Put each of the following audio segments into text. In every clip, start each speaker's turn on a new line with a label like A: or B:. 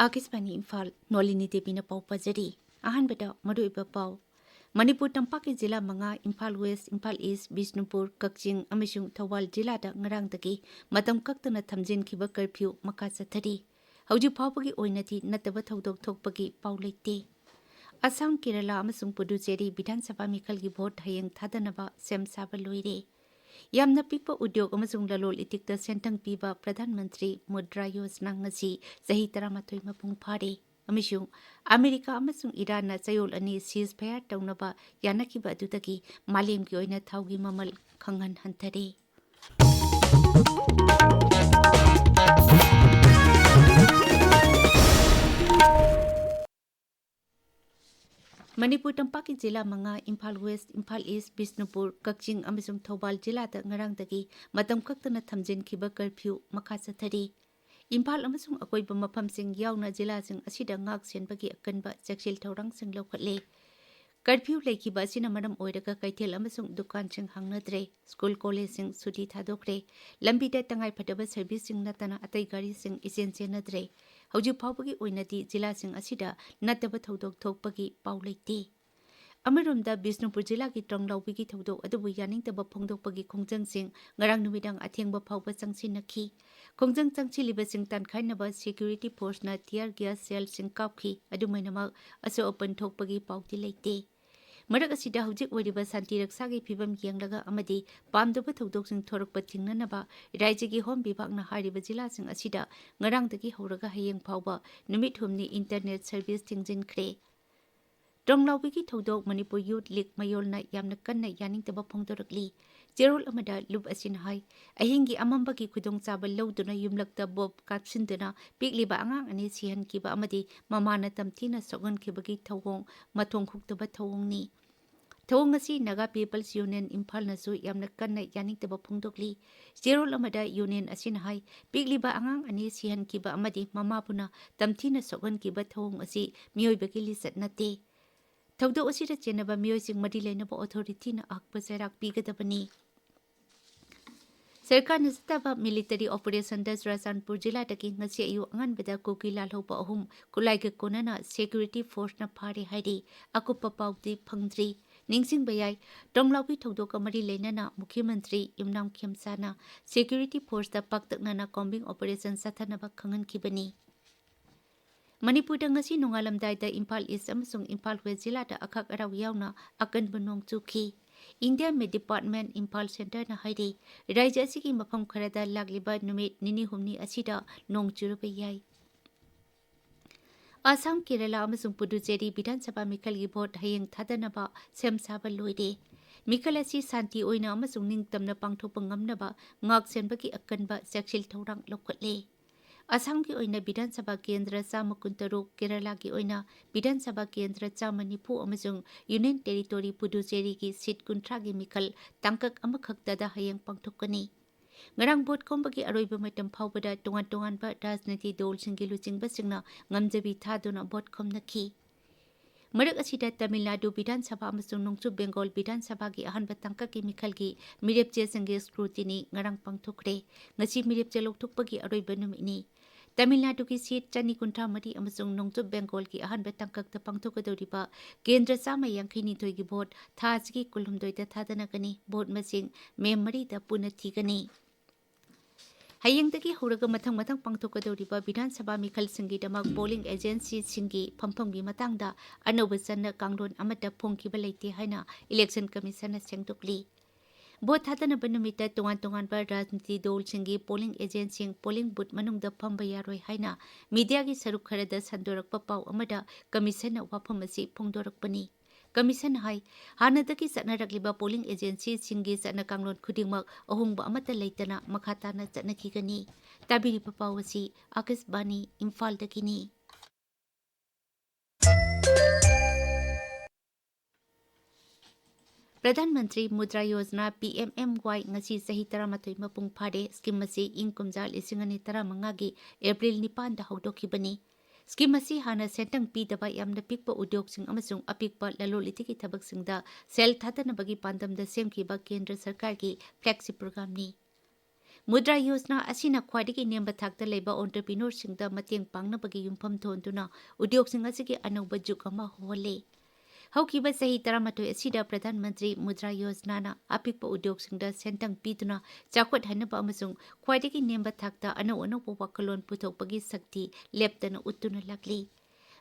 A: Akisbani Imphal Nolini Devi na pau pajari. Ahanbada maruiba pau. Manipur tampaki jila manga Imphal West, Imphal East, Bishnupur, Kakching, Amishung, Thawal jila da ngarangdagi matam kaktana thamjin khiba curfew maka chathari. Hauji phawpagi oinati nataba thodok thokpagi pau leite. Assam, Kerala amasung Puducherry Bidhan Sabha Mikhalgi vote hayeng thadanaba sem saba loire. Yamna pikpa udyog amasung lalol itikta sentang piba Pradhan Mantri Mudra Yojana ngasi sahi 13 mapung phare. Amishung Amerika amasung Iran na sayol ani ceasefire taunaba yanakiba adutagi malemgi oina thaugi mamal khanghan hanthare. Manipur tampaki jila manga Imphal West, Imphal East, Bishnupur, Kakching amasung Thawal jila da ngarangdagi matam kaktana thamjin khiba curfew makha chathari. Imphal amasung akoiba maphamsing yauna jilasing asida ngak senbagi akanba chaksil thorang sing lokhatle. Curfew laikiba asina maram oiraga kaithel amasung dukan sing hangnadre, school college sing suti thadokre, lambida tangai phadaba service sing natana atai gari sing isen chenadre. Hauji phawbagi oinati jilasing asida nataba thodok thokpagi pau leite. Amaromda Bishnupur jila ki Tronglawbigi thodok adubu yaningtaba phongdokpagi khongjang ngarang numidang athengba phawba changsinakhi. Khongjang changchiliba sing tankhainaba security force na tear gas cell sing kapkhi adumainamak aso open thokpagi pauti leite. Marak asida hujik wariba santi raksagi phibam yenglaga amadi pamdaba thodok sing thorakpa thingnanaba raijagi home bibak na hariba jila sing asida ngarangdagi horaga hayeng phawba numit humni internet service thingjinkre. Tronglawbigi thodok Manipur Youth League mayolna yamna kanna yaningtaba phongdorakli. Jerol amada lub asin hai ahingi amambagi khudong chaba lawduna yumlakta bob kapsinduna pikliba angang ani sihan kiba amadi mamana tamthina sogan kibagi thawong mathong khuktaba thawongni. Thawong asi Naga People's Union Imphal nasu yamna kanna yaningtaba phongdokli. Jerol amada union asin hai pikliba angang ani sihan kiba amadi mamapuna tamthina sogan kiba thawong asi miyoibagi lisat nate. Thodok asida chenaba miyosing madi lainaba authority na akpa serak pigadabani. Sarkar nasataba military operation das Rasanpur jila daki ngasi ayu anganbada koki lalhoba ahum kulaiga konana security force na phare hairi akupa pauti phangdri ningsing bayai Tronglawbi thodok mari lainana Mukhyamantri Yumnam Khemsana security force da paktaknana combing operation sathanaba khangan kibani. Manipur ngasi nongalamdaida Imphal East amasung Imphal West jila da akhak araw yauna akanba nong chukhi. India Med Department Imphal Center na hairi raija asigi mafam kharada lagliba numit nini humni asida nong churaba yai. Assam, Kerala amasung Puducherry Bidhan Sabha Mikhalgi vote hayeng thadanaba sem saba loire. Mikhal asi santi oina amasung ningtamna pangthokpa ngamnaba ngak senbagi akanba chaksil thorang lokhatle. Assam ki oina Bidhan Sabha Kendra Chama Kuntaruk, Kerala ki oina Bidhan Sabha Kendra Chama Nipu amasung Union Territory Puducherry ki seat kuntra gi Mikhal tangkak amakhaktada hayang pangthokani. Ngarang vote kombagi aroiba matam phawbada tongan ba rajniti dol singgi luchingba singna ngamjabi thaduna vote komnakhi. Marak asida Tamil Nadu Bidhan Sabha amasung Nongchu Bengal Bidhan Sabha ki ahanba tangkak ki Mikhalgi mirepche singgi scrutiny ngarang pangthokre ngasi mirepche lokthokpagi aroiba numini. Tamil Nadu ki seat chani kuntra mari amasung Nongchu Bengal ki ahanba tangkakta pangthokadoriba Kendra Chama Yankhini thoigi vote thasgi kulhumdoida thadanakani vote masing mem da puna thigani. Hayengdagi horaga mathang pangthokadoriba Bidhan Sabha Mikhal singi damak polling agency singi phamphanggi matangda anoba channa kangron amata phongkiba leite haina election commission na sengtokli. Vote thadanaba numita tongan ba rajniti dol singi polling agency polling booth manungda phamba yaroi haina media gi saruk kharada sandorakpa pau amada commission na wafam asi phongdorakpani. Commission hai hanadaki satnarakliba polling agency singi satna kanglon khudingmak ahongba amata leitana makhatana satnakigani. Tabiri papawasi Akisbani Imphal dakini. Pradhan Mantri Mudra Yojana PMMY ngasi sahi 13 mapung phare scheme asi ing kumjal 2015 gi April 9 da haudokhibani. Scheme asi hana sentang pidaba yamna pikpa udyogsing amasung apikpa lalolitiki thabaksingda sel thatanabagi pandamda semkiba Kendra Sarkar gi flagship program ni. Mudra Yojana asina khwadiki nemba thakta leba entrepreneur singda mateng pangnabagi yumpham thonduna udyog sing asigi anauba juk ama hole. Haukiba sahi taramatoi asida Pradhan Mantri Mudra Yojana na apikpa udyog singda sentang piduna chakwat hanaba amasung khwadiki nemba thakta anau wakalon puthokpagi sakti leptana uttuna lakli.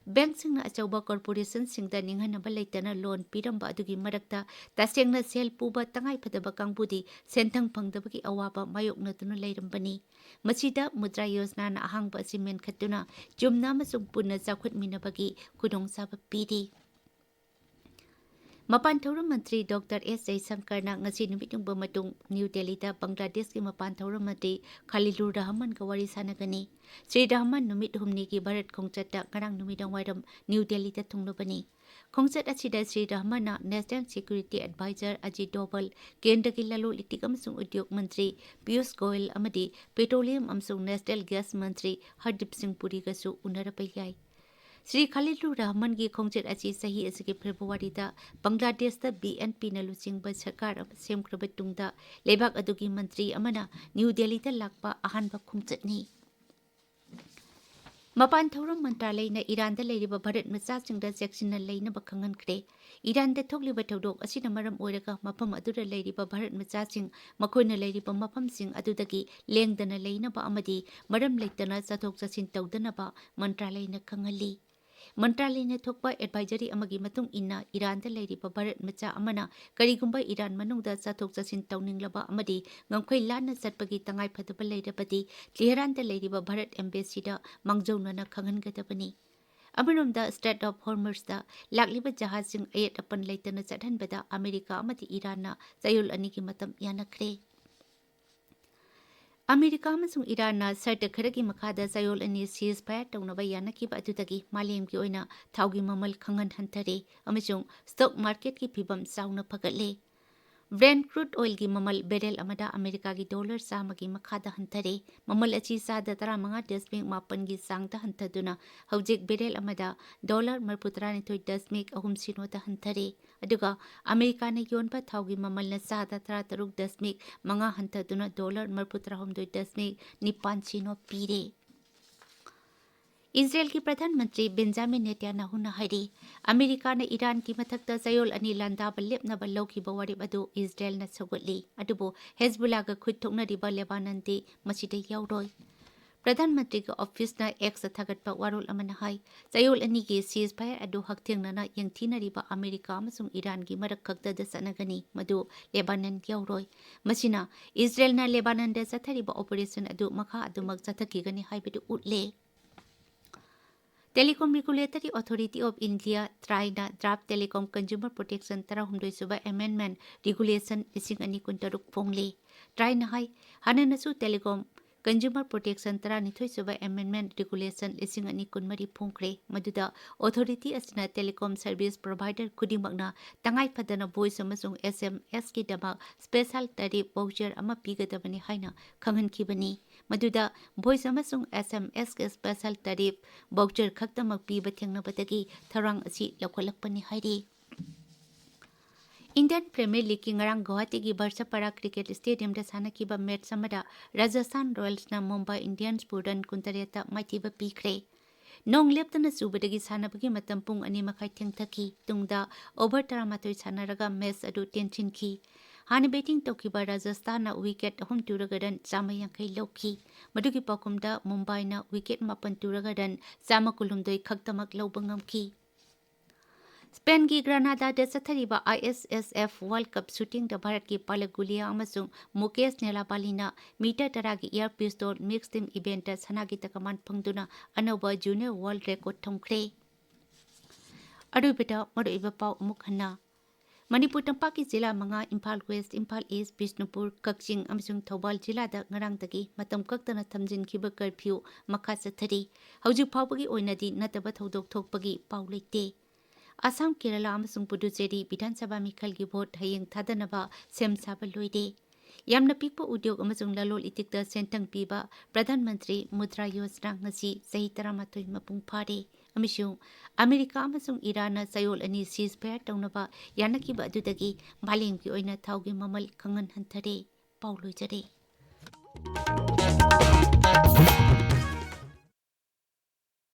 A: Bank singna achauba corporation singda ninghanaba leitana loan piramba adugi marakta tasengna sel puba tangai phadaba kangbudi sentang phangdabagi awaba mayoknatuna leirambani masida Mudra Yojana na ahangba simen khatuna jumna amasung punna chakhut minabagi kudong saba pidi. Mapan Thauram Mantri Dr. S. Jaishankar na ngasi numit yung bumatung New Delhi da Bangladesh ki Mapan Thauram Mantri Khalilur Rahman ka wari sanagani. Sri Rahman numit humni ki Bharat Khongchat da ngarang numidang wairam New Delhi da thunglobani. Khongchat asida Sri Rahman na National Security Advisor Ajit Doval, Kendra ki Lalol Itik amsung Udyog Mantri Piyush Goyal amadi Petroleum amsung National Gas Mantri Hardeep Singh Puri gasu unarapayay. Sri Khalilur Rahman ki khongchet achi sahi asigi February da Bangladesh da BNP na luchingba sarkar semkraba tungda lebak adugi mantri amana New Delhi da lakpa ahanba khongchet ni. Mapan Thauram Mantralay na Iran da leiriba Bharat machasingda seksina leinaba khangankre. Iran da thokliba thodok asina maram oiraga mafam adura leiriba Bharat machasing makoina leiriba mafamsing adudagi lengdana leinaba amadi maram leitana chathok chasin tawdanaba Mantralay na khangali. Mantralay na thokpa advisory amagi matung inna Iran da leiriba Bharat macha amana karigumba Iran manungda chathok chasin tawninglaba amadi ngamkhoi lana chatpagi tangai phadaba leirabadi Tehran da leiriba Bharat embassy da mangjaunana khanghangadabani. Amaromda Strait of Hormuz da lakliba jahazing ayat apan leitana chathanbada America amadi Iran na chayol anigi matam yanakre. America amasung Iran na sarta kharagi makhada chayol ani ceasefire tawnaba yanakiba adudagi malemgi oina thaugi mamal khangan hantare amasung stock market ki phibam chauna phagatle. Brent crude oil ki mamal barrel amada America ki dollar samagi makhada hantare mamal achi sada 15.8 gi sangta hantaduna haujik barrel amada dollar $32.3 sinota hantare aduga America na yonba thaugi mamal na sada 13.5 hantaduna dollar $33.9 sino pire. Israel ki Pradhan Mantri Benjamin Netanyahu na hari America na Iran ki mathakta chayol ani landaba lepnaba lawkiba warib adu Israel na sogotli adubo Hezbollah ga khut thoknariba Lebanon de masida yauroi. Pradhan Mantri ka office na X thagatpa warol amana hai chayol ani ki ceasefire adu hakthengna yengthinariba America amasung Iran ki marak khakta da sanagani madu Lebanon yauroi masina Israel na Lebanon da chathariba operation adu makha adu mak chathakigani haibidu utle. Telecom Regulatory Authority of India try na Draft Telecom Consumer Protection 13 suba Amendment Regulation 2016 phongle. Try na hai hananasu Telecom Consumer Protection 13 suba Amendment Regulation 2016 phongkre maduda authority asina telecom service provider khudimakna tangai phadana voice amasung SMS ki dama special tariff voucher ama pigadabani haina khanghankhibani maduda voice amasung SMS ke special tariff voucher khaktamak piba thengnabadagi tharang asi lakolakpani hairi. Indian Premier League ki ngarang Guwahati ki Barsapara Cricket Stadium da sanakiba match samada Rajasthan Royals na Mumbai Indians puran kuntareta maitiba pikre. Nong leptana subadagi sanabagi matam pung 2:30 thengthaki tungda over 13 sanaraga match adu tension ki. Hana betting tokiba Rajasthan na wicket 3 turagadan 150 loki. Madugi pakumda Mumbai na wicket 8 turagadan 112 khaktamak lobangam ki. Spain ki Granada da sathariba ISSF World Cup shooting da Bharat ki Palak Gulia amasung Mukesh Nelapalina meter taragi air pistol mixed team event da sanagi takaman phangduna anova junior world record thongkre. Arubita maruiba pau mukhanna Manipur tampaki jila manga Imphal West, Imphal East, Bishnupur, Kakching amasung Thobal jila da ngarang dagi matam kaktana thamjin khiba curfew makha sathari hauju phawbagi oinadi nataba thodok thokpagi pau leite. Assam Kerala amasung Puducherry Bidhan Sabha Mikhal ki vote hayeng thadanaba sem saba loide. Yamna pikpa udyog amasung lalol itikta sentang piba Pradhan Mantri Mudra Yojana ngasi sahi 13 mapung phare. Amisung America amasung Iran na chayol ani ceasefire tawnaba yanakiba adudagi malem ki oina thaugi mamal khangan hanthare pauloi jare.